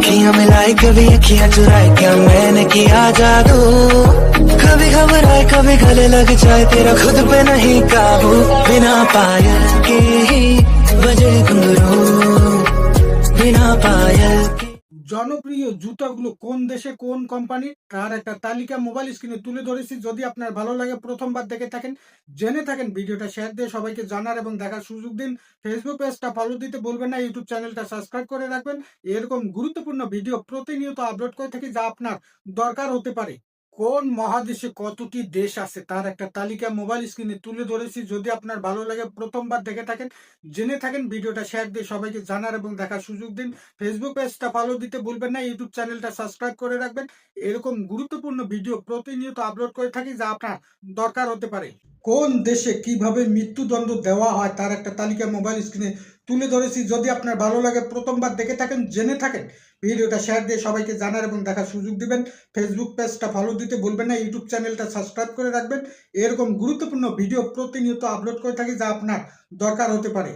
अखियां मिलाई कभी अखियां चुराई, क्या मैंने किया जादू। कभी घबराए कभी गले लग जाए, तेरा खुद पे नहीं काबू। बिना पायल के ही बजे घुंघरू, बिना पायल के। জনপ্রিয় জুতাগুলো কোন দেশে কোন কোম্পানি তার একটা তালিকা মোবাইল স্ক্রিনে তুলে ধরেছি। যদি আপনার ভালো লাগে, প্রথমবার দেখে থাকেন, জেনে থাকেন, ভিডিওটা শেয়ার দিয়ে সবাইকে জানার এবং দেখার সুযোগ দিন। ফেসবুক পেজটা ফলো দিতে ভুলবেন না, ইউটিউব চ্যানেলটা সাবস্ক্রাইব করে রাখবেন। এরকম গুরুত্বপূর্ণ ভিডিও প্রতিনিয়ত আপলোড করে থাকি, যা আপনার দরকার হতে পারে। কোন মহাদেশে কতটি দেশ আছে তার একটা তালিকা মোবাইল স্ক্রিনে তুলে ধরেছি। যদি আপনার ভালো লাগে, প্রথমবার দেখে থাকেন, জেনে থাকেন, ভিডিওটা শেয়ার দিয়ে সবাইকে জানার এবং দেখার সুযোগ দিন। ফেসবুক পেজটা ফলো দিতে ভুলবেন না, ইউটিউব চ্যানেলটা সাবস্ক্রাইব করে রাখবেন। এরকম গুরুত্বপূর্ণ ভিডিও প্রতিনিয়ত আপলোড করে থাকি, যা আপনার দরকার হতে পারে। কোন দেশে কিভাবে মৃত্যুদণ্ড দেওয়া হয় তার একটা তালিকা মোবাইল স্ক্রিনে তুলে ধরেছি। যদি আপনার ভালো লাগে, প্রথমবার দেখে থাকেন, জেনে থাকেন, ভিডিওটা শেয়ার দিয়ে সবাইকে জানার এবং দেখার সুযোগ দিবেন। ফেসবুক পেজটা ফলো দিতে ভুলবেন না, ইউটিউব চ্যানেলটা সাবস্ক্রাইব করে রাখবেন। এরকম গুরুত্বপূর্ণ ভিডিও প্রতিনিয়ত আপলোড করে থাকি, যা আপনার দরকার হতে পারে।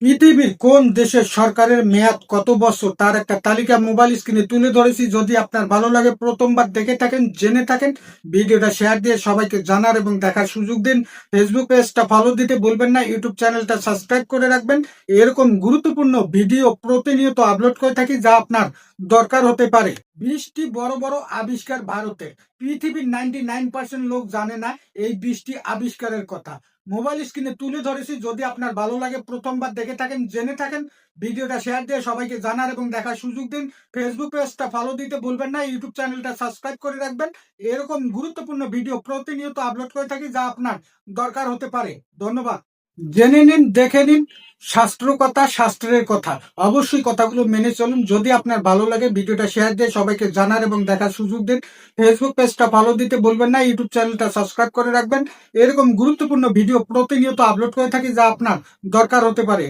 পৃথিবীর কোন দেশের সরকারের মেয়াদ কত বছর তার একটা তালিকা মোবাইল স্ক্রিনে তুলে ধরেছি। যদি আপনার ভালো লাগে, প্রথমবার দেখে থাকেন, জেনে থাকেন, ভিডিওটা শেয়ার দিয়ে সবাইকে জানার এবং দেখার সুযোগ দিন। ফেসবুক পেজটা ফলো দিতে ভুলবেন না, ইউটিউব চ্যানেলটা সাবস্ক্রাইব করে রাখবেন। এরকম গুরুত্বপূর্ণ ভিডিও প্রতিনিয়ত আপলোড করে থাকি, যা আপনার দরকার হতে পারে। 20টি বড় বড় আবিষ্কার ভারতে। পৃথিবীর 99% লোক জানে না এই 20টি আবিষ্কারের কথা। মোবাইল স্ক্রিনে তুলে ধরেছি। যদি আপনার ভালো লাগে, প্রথমবার দেখে থাকেন, জেনে থাকেন, ভিডিওটা শেয়ার দিয়ে সবাইকে জানার এবং দেখার সুযোগ দিন। ফেসবুক পেজটা ফলো দিতে ভুলবেন না, ইউটিউব চ্যানেলটা সাবস্ক্রাইব করে রাখবেন। এরকম গুরুত্বপূর্ণ ভিডিও প্রতিনিয়ত আপলোড করে থাকি, যা আপনার দরকার হতে পারে। ধন্যবাদ। জেনে নিন, দেখে নিন, শাস্ত্র কথা, শাস্ত্রের কথা, অবশ্যই কথাগুলো মেনে চলুন। যদি আপনার ভালো লাগে, ভিডিওটা শেয়ার দিয়ে সবাইকে জানার এবং দেখার সুযোগ দিন। ফেসবুক পেজটা ফলো দিতে ভুলবেন না, ইউটিউব চ্যানেলটা সাবস্ক্রাইব করে রাখবেন। এরকম গুরুত্বপূর্ণ ভিডিও প্রতিনিয়ত আপলোড করে থাকি, যা আপনার দরকার হতে পারে।